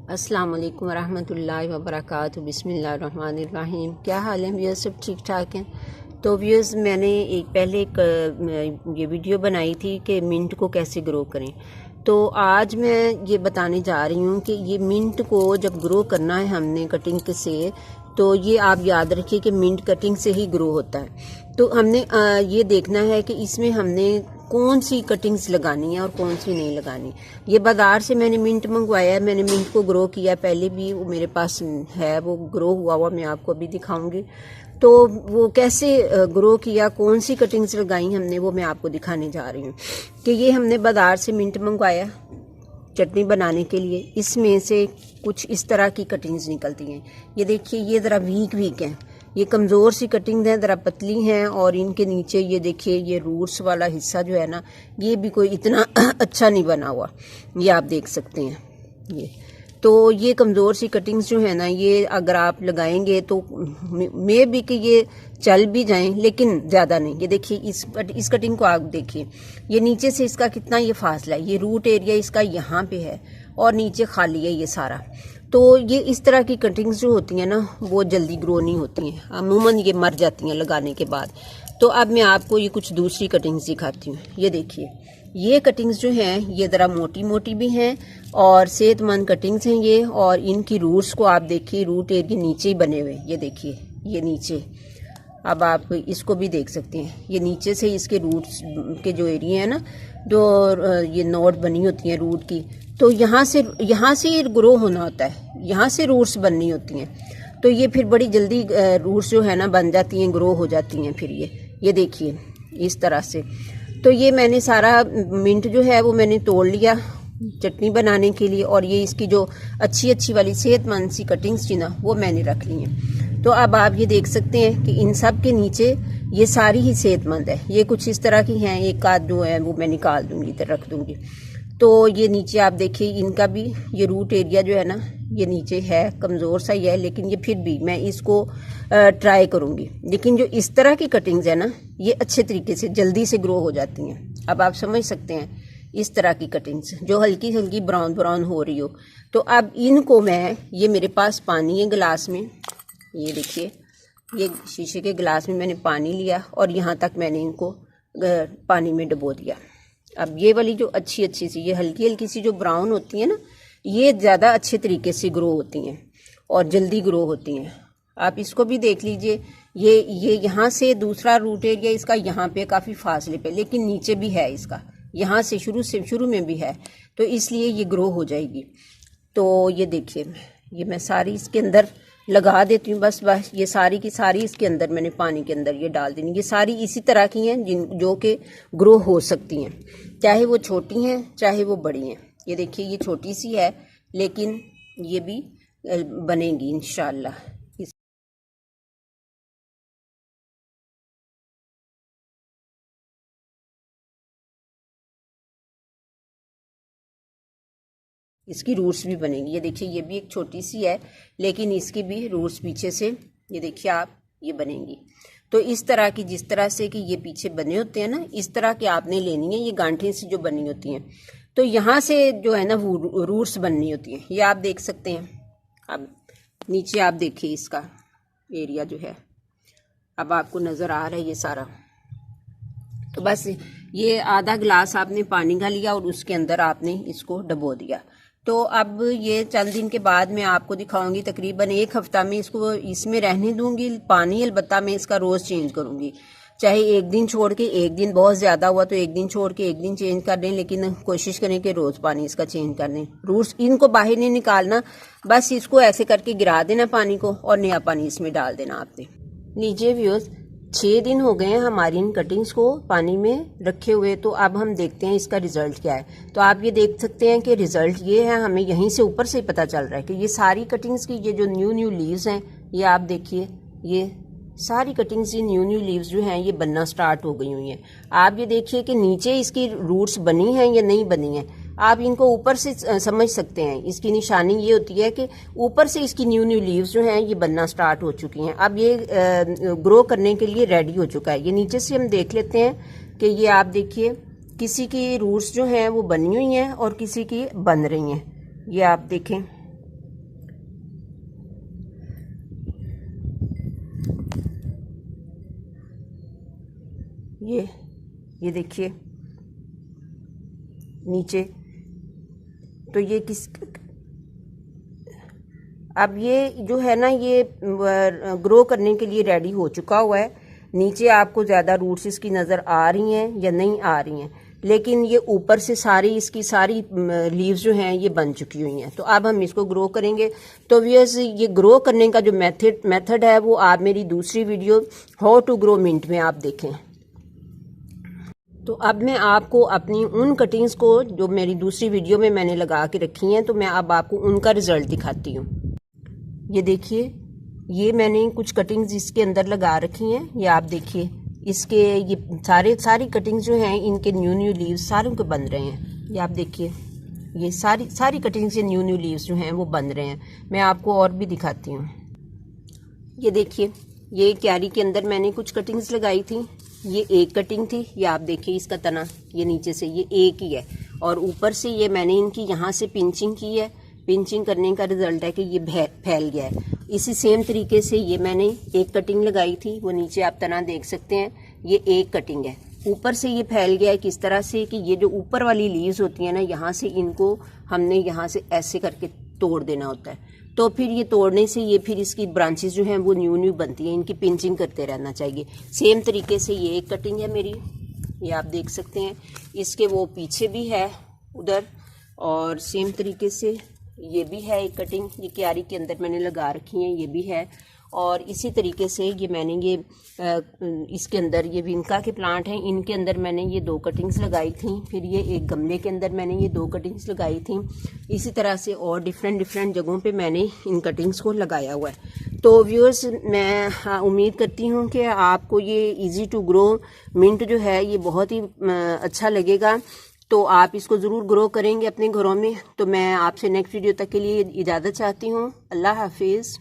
अस्सलाम वालेकुम रहमतुल्लाहि व बरकातहू। बिस्मिल्लाहिर्रहमानिर्रहीम। क्या हाल है व्यूअर्स? सब ठीक ठाक हैं। तो व्यूअर्स, मैंने पहले ये वीडियो बनाई थी कि मिंट को कैसे ग्रो करें। तो आज मैं ये बताने जा रही हूँ कि ये मिंट को जब ग्रो करना है हमने कटिंग से, तो ये आप याद रखिए कि मिंट कटिंग से ही ग्रो होता है। तो हमने ये देखना है कि इसमें हमने कौन सी कटिंग्स लगानी है और कौन सी नहीं लगानी। ये बाज़ार से मैंने मिंट मंगवाया है, मैंने मिंट को ग्रो किया पहले भी, वो मेरे पास है, वो ग्रो हुआ हुआ मैं आपको अभी दिखाऊंगी। तो वो कैसे ग्रो किया, कौन सी कटिंग्स लगाई हमने, वो मैं आपको दिखाने जा रही हूँ। कि ये हमने बाज़ार से मिंट मंगवाया चटनी बनाने के लिए। इसमें से कुछ इस तरह की कटिंग्स निकलती हैं। ये देखिए, ये ज़रा वीक हैं, ये कमज़ोर सी कटिंग है, ज़रा पतली हैं। और इनके नीचे ये देखिए, ये रूट्स वाला हिस्सा जो है ना, ये भी कोई इतना अच्छा नहीं बना हुआ, ये आप देख सकते हैं। ये तो ये कमज़ोर सी कटिंग्स जो है ना, ये अगर आप लगाएंगे तो मे भी कि ये चल भी जाएं, लेकिन ज़्यादा नहीं। ये देखिए, इस कटिंग को आप देखिए, ये नीचे से इसका कितना ये फासला है। ये रूट एरिया इसका यहाँ पे है और नीचे खाली है ये सारा। तो ये इस तरह की कटिंग्स जो होती हैं ना, वो जल्दी ग्रो नहीं होती हैं, अमूमन ये मर जाती हैं लगाने के बाद। तो अब मैं आपको ये कुछ दूसरी कटिंग्स दिखाती हूँ। ये देखिए, ये कटिंग्स जो हैं ये ज़रा मोटी मोटी भी हैं और सेहतमंद कटिंग्स हैं ये। और इनकी रूट्स को आप देखिए, रूट एरिया नीचे ही बने हुए, ये देखिए, ये नीचे। अब आप इसको भी देख सकते हैं, ये नीचे से इसके रूट्स के जो एरिया है ना, जो ये नोट बनी होती हैं रूट की, तो यहाँ से ये ग्रो होना होता है, यहाँ से रूट्स बननी होती हैं। तो ये फिर बड़ी जल्दी रूट्स जो है ना बन जाती हैं, ग्रो हो जाती हैं फिर ये देखिए इस तरह से। तो ये मैंने सारा मिंट जो है वो मैंने तोड़ लिया चटनी बनाने के लिए। और ये इसकी जो अच्छी वाली सेहतमंद सी कटिंग्स थी ना, वो मैंने रख ली हैं। तो अब आप ये देख सकते हैं कि इन सब के नीचे ये सारी ही सेहतमंद है। ये कुछ इस तरह की हैं, एक आध जो है वो मैं निकाल दूंगी, इधर रख दूंगी। तो ये नीचे आप देखिए, इनका भी ये रूट एरिया जो है ना, ये नीचे है, कमज़ोर सा ही है, लेकिन ये फिर भी मैं इसको ट्राई करूँगी। लेकिन जो इस तरह की कटिंग्स है ना, ये अच्छे तरीके से जल्दी से ग्रो हो जाती हैं। अब आप समझ सकते हैं, इस तरह की कटिंग्स जो हल्की हल्की ब्राउन ब्राउन हो रही हो। तो अब इनको मैं, ये मेरे पास पानी है गिलास में, ये देखिए, ये शीशे के गिलास में मैंने पानी लिया और यहाँ तक मैंने इनको पानी में डुबो दिया। अब ये वाली जो अच्छी सी, ये हल्की हल्की सी जो ब्राउन होती है ना, ये ज़्यादा अच्छे तरीके से ग्रो होती हैं और जल्दी ग्रो होती हैं। आप इसको भी देख लीजिए, ये यहाँ से दूसरा रूट एरिया इसका यहाँ पे काफ़ी फासले पे, लेकिन नीचे भी है इसका, यहाँ से शुरू में भी है, तो इसलिए ये ग्रो हो जाएगी। तो ये देखिए, ये मैं सारी इसके अंदर लगा देती हूँ। बस ये सारी की सारी इसके अंदर मैंने पानी के अंदर ये डाल देनी। ये सारी इसी तरह की हैं जो कि ग्रो हो सकती हैं, चाहे वो छोटी हैं चाहे वो बड़ी हैं। ये देखिए, ये छोटी सी है, लेकिन ये भी बनेगी इंशाल्लाह। इसकी रूट्स भी बनेगी। ये देखिए, ये भी एक छोटी सी है, लेकिन इसकी भी रूट्स पीछे से, ये देखिए आप, ये बनेंगी। तो इस तरह की, जिस तरह से कि ये पीछे बने होते हैं ना, इस तरह के आपने लेनी है, ये गांठें सी जो बनी होती हैं। तो यहाँ से जो है ना वो रूट्स बननी होती हैं, ये आप देख सकते हैं। अब नीचे आप देखिए, इसका एरिया जो है, अब आपको नज़र आ रहा है ये सारा। तो बस ये आधा गिलास आपने पानी का लिया और उसके अंदर आपने इसको डबो दिया। तो अब ये चंद दिन के बाद मैं आपको दिखाऊंगी, तकरीबन एक हफ्ता में इसको इसमें रहने दूंगी। पानी अलबत्ता मैं इसका रोज़ चेंज करूंगी, चाहे एक दिन छोड़ के, एक दिन बहुत ज़्यादा हुआ तो एक दिन छोड़ के एक दिन चेंज कर दें, लेकिन कोशिश करें कि रोज़ पानी इसका चेंज कर दें। रूट्स इनको बाहर नहीं निकालना, बस इसको ऐसे करके गिरा देना पानी को और नया पानी इसमें डाल देना आपने। लीजिए व्यूअर्स, 6 दिन हो गए हैं हमारी इन कटिंग्स को पानी में रखे हुए। तो अब हम देखते हैं इसका रिजल्ट क्या है। तो आप ये देख सकते हैं कि रिजल्ट ये है, हमें यहीं से ऊपर से पता चल रहा है कि ये सारी कटिंग्स की ये जो न्यू लीव्स हैं, ये आप देखिए, ये सारी कटिंग्स, ये न्यू लीव्स जो हैं ये बनना स्टार्ट हो गई हुई हैं। आप ये देखिए कि नीचे इसकी रूट्स बनी हैं या नहीं बनी हैं। आप इनको ऊपर से समझ सकते हैं। इसकी निशानी ये होती है कि ऊपर से इसकी न्यू लीव्स जो हैं ये बनना स्टार्ट हो चुकी हैं। अब ये ग्रो करने के लिए रेडी हो चुका है। ये नीचे से हम देख लेते हैं कि ये आप देखिए, किसी की रूट्स जो हैं वो बनी हुई हैं और किसी की बन रही हैं। ये आप देखें, ये देखिए नीचे। तो ये अब ये जो है ना, ये ग्रो करने के लिए रेडी हो चुका हुआ है। नीचे आपको ज़्यादा रूट्स इसकी नज़र आ रही हैं या नहीं आ रही हैं, लेकिन ये ऊपर से इसकी सारी लीव्स जो हैं ये बन चुकी हुई हैं। तो अब हम इसको ग्रो करेंगे। तो व्यूअर्स, ये ग्रो करने का जो मेथड है वो आप मेरी दूसरी video how to grow mint में आप देखें। तो अब मैं आपको अपनी उन कटिंग्स को जो मेरी दूसरी वीडियो में मैंने लगा के रखी हैं, तो मैं अब आपको उनका रिज़ल्ट दिखाती हूँ। ये देखिए, ये मैंने कुछ कटिंग्स इसके अंदर लगा रखी हैं। ये आप देखिए, इसके ये सारी कटिंग्स जो हैं इनके न्यू लीव्स सारों के बन रहे हैं। ये आप देखिए, ये सारी कटिंग्स के न्यू लीव्स जो हैं वो बन रहे हैं। मैं आपको और भी दिखाती हूँ। ये देखिए, ये क्यारी के अंदर मैंने कुछ कटिंग्स लगाई थी। ये एक कटिंग थी, ये आप देखिए इसका तना, ये नीचे से ये एक ही है, और ऊपर से ये मैंने इनकी यहाँ से पिंचिंग की है। पिंचिंग करने का रिजल्ट है कि ये फैल गया है। इसी सेम तरीके से ये मैंने एक कटिंग लगाई थी, वो नीचे आप तना देख सकते हैं। ये एक कटिंग है, ऊपर से ये फैल गया है किस तरह से कि ये जो ऊपर वाली लीव्स होती हैं ना, यहाँ से इनको हमने यहाँ से ऐसे करके तोड़ देना होता है। तो फिर ये तोड़ने से ये फिर इसकी ब्रांचेस जो हैं वो न्यू बनती हैं। इनकी पिंचिंग करते रहना चाहिए। सेम तरीके से ये एक कटिंग है मेरी, ये आप देख सकते हैं। इसके वो पीछे भी है उधर, और सेम तरीके से ये भी है एक कटिंग, ये क्यारी के अंदर मैंने लगा रखी है, ये भी है। और इसी तरीके से ये मैंने ये इसके अंदर ये विंका के प्लांट हैं, इनके अंदर मैंने ये 2 कटिंग्स लगाई थी। फिर ये एक गमले के अंदर मैंने ये 2 कटिंग्स लगाई थी। इसी तरह से और डिफरेंट जगहों पे मैंने इन कटिंग्स को लगाया हुआ है। तो व्यूअर्स, मैं उम्मीद करती हूँ कि आपको ये इजी टू ग्रो मिंट जो है ये बहुत ही अच्छा लगेगा। तो आप इसको ज़रूर ग्रो करेंगे अपने घरों में। तो मैं आपसे नेक्स्ट वीडियो तक के लिए इजाज़त चाहती हूँ। अल्लाह हाफिज़।